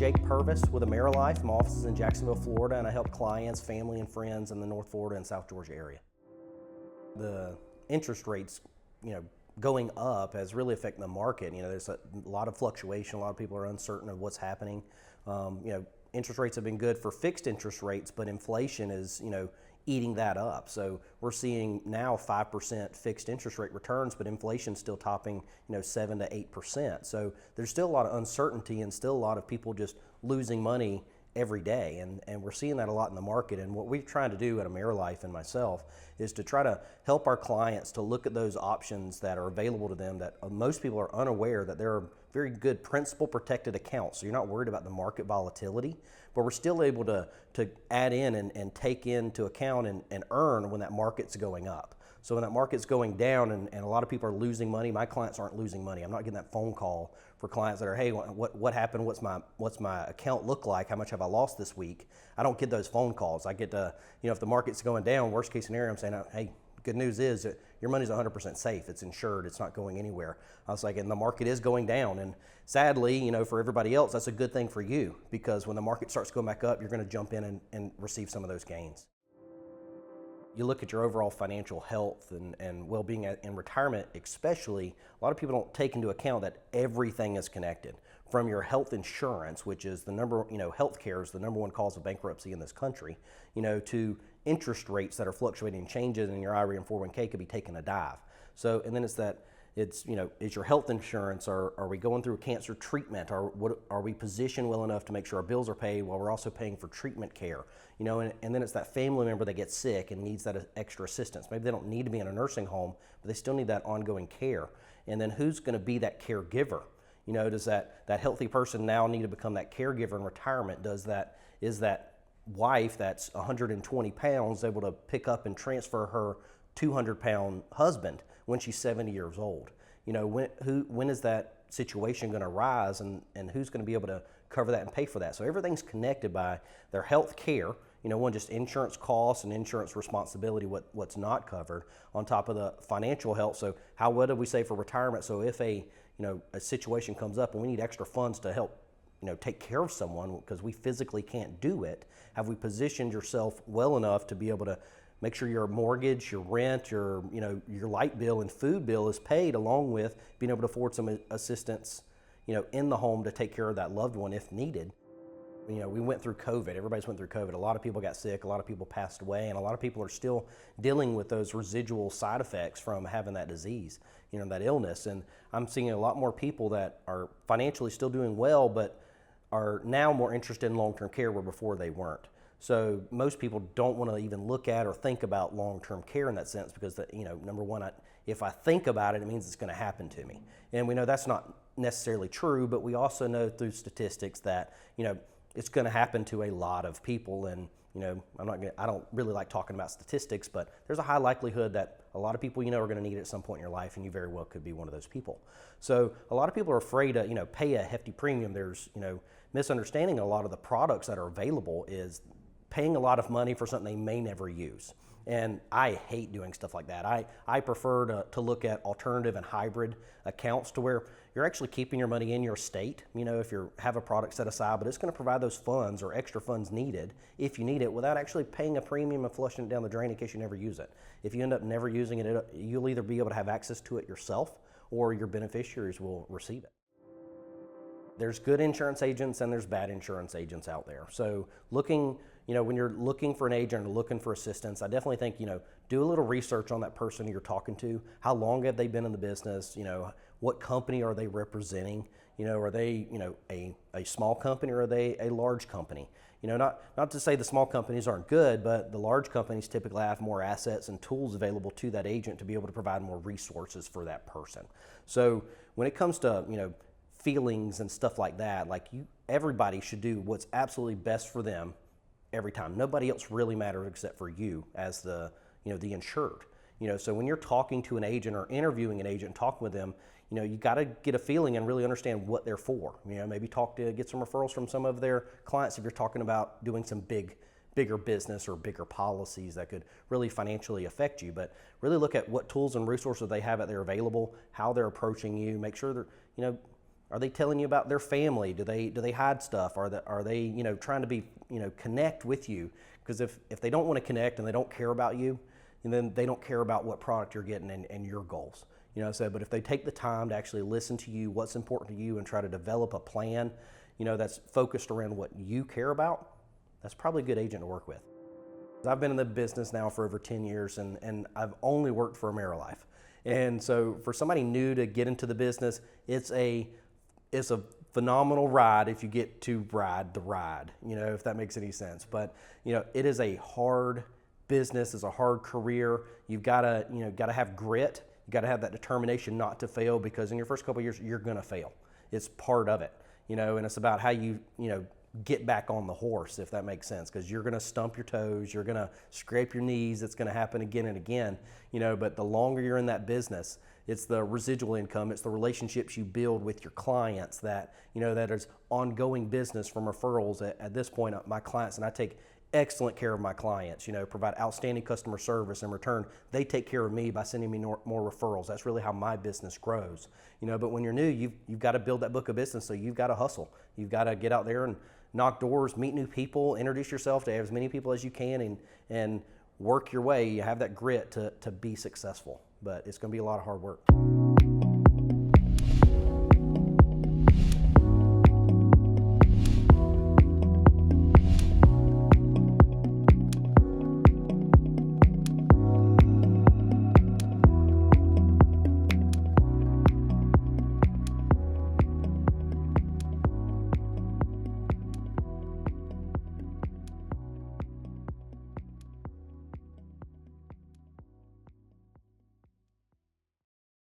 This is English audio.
Jake Purvis with AmeriLife. My office is in Jacksonville, Florida, and I help clients, family, and friends in the North Florida and South Georgia area. The interest rates, going up has really affected the market. There's a lot of fluctuation. A lot of people are uncertain of what's happening. Interest rates have been good for fixed interest rates, but inflation is, eating that up. So we're seeing now 5% fixed interest rate returns, but inflation's still topping, 7 to 8%. So there's still a lot of uncertainty and still a lot of people just losing money every day. And we're seeing that a lot in the market. And what we're trying to do at AmeriLife and myself is to try to help our clients to look at those options that are available to them that most people are unaware that there are very good principal protected accounts. So you're not worried about the market volatility, but we're still able to add in and take into account and earn when that market's going up. So when that market's going down and a lot of people are losing money, my clients aren't losing money. I'm not getting that phone call for clients that are, hey, what happened? What's my account look like? How much have I lost this week? I don't get those phone calls. I get to, if the market's going down, worst case scenario, I'm saying, hey, good news is that your money's 100% safe. It's insured. It's not going anywhere. I was like, and the market is going down. And sadly, for everybody else, that's a good thing for you because when the market starts going back up, you're going to jump in and receive some of those gains. You look at your overall financial health and well-being in retirement especially, a lot of people don't take into account that everything is connected. From your health insurance, which is the health care is the number one cause of bankruptcy in this country, to interest rates that are fluctuating, changes in your IRA and 401k could be taking a dive. So, and then it's is your health insurance, are we going through a cancer treatment? Are we positioned well enough to make sure our bills are paid while we're also paying for treatment care? And then it's that family member that gets sick and needs that extra assistance. Maybe they don't need to be in a nursing home, but they still need that ongoing care. And then who's going to be that caregiver? Does that healthy person now need to become that caregiver in retirement? Is that wife that's 120 pounds able to pick up and transfer her 200-pound husband when she's 70 years old? When is that situation going to rise and who's going to be able to cover that and pay for that? So everything's connected by their health care, just insurance costs and insurance responsibility, what's not covered on top of the financial health. So what do we say for retirement? So if a situation comes up and we need extra funds to help take care of someone because we physically can't do it, have we positioned yourself well enough to be able to make sure your mortgage, your rent, your light bill and food bill is paid, along with being able to afford some assistance, in the home to take care of that loved one if needed. We went through COVID. Everybody's went through COVID. A lot of people got sick. A lot of people passed away, and a lot of people are still dealing with those residual side effects from having that disease, that illness. And I'm seeing a lot more people that are financially still doing well, but are now more interested in long-term care where before they weren't. So most people don't want to even look at or think about long-term care in that sense because, number one, if I think about it, it means it's going to happen to me. And we know that's not necessarily true, but we also know through statistics that, it's going to happen to a lot of people. And, I don't really like talking about statistics, but there's a high likelihood that a lot of people are going to need it at some point in your life, and you very well could be one of those people. So a lot of people are afraid to, pay a hefty premium. There's, misunderstanding a lot of the products that are available is paying a lot of money for something they may never use. And I hate doing stuff like that. I prefer to look at alternative and hybrid accounts to where you're actually keeping your money in your state, if you have a product set aside, but it's going to provide those funds or extra funds needed if you need it without actually paying a premium and flushing it down the drain in case you never use it. If you end up never using it, you'll either be able to have access to it yourself or your beneficiaries will receive it. There's good insurance agents and there's bad insurance agents out there. So when you're looking for an agent or looking for assistance, I definitely think, do a little research on that person you're talking to. How long have they been in the business? What company are they representing? Are they, a small company or are they a large company? Not to say the small companies aren't good, but the large companies typically have more assets and tools available to that agent to be able to provide more resources for that person. So when it comes to, feelings and stuff like that, everybody should do what's absolutely best for them every time. Nobody else really matters except for you as the insured. So when you're talking to an agent or interviewing an agent and talking with them, you got to get a feeling and really understand what they're for. Maybe get some referrals from some of their clients if you're talking about doing some bigger business or bigger policies that could really financially affect you. But really look at what tools and resources they have at their available, how they're approaching you, make sure they're, Are they telling you about their family? Do they hide stuff? Are they trying to be connect with you? Because if they don't want to connect and they don't care about you, and then they don't care about what product you're getting and your goals. But if they take the time to actually listen to you, what's important to you, and try to develop a plan, that's focused around what you care about, that's probably a good agent to work with. I've been in the business now for over 10 years, and I've only worked for AmeriLife. And so for somebody new to get into the business, it's a phenomenal ride if you get to ride the ride, if that makes any sense. But, it is a hard business, it's a hard career. You've got to have grit. You got to have that determination not to fail, because in your first couple of years, you're going to fail. It's part of it, and it's about how you get back on the horse, if that makes sense, because you're going to stump your toes, you're going to scrape your knees. It's going to happen again and again, but the longer you're in that business, it's the residual income, it's the relationships you build with your clients that is ongoing business from referrals. At this point, my clients, and I take excellent care of my clients, provide outstanding customer service. In return, they take care of me by sending me more referrals. That's really how my business grows, but when you're new, you've got to build that book of business, so you've got to hustle. You've got to get out there and knock doors, meet new people, introduce yourself to as many people as you can, and work your way. You have that grit to be successful, but it's going to be a lot of hard work.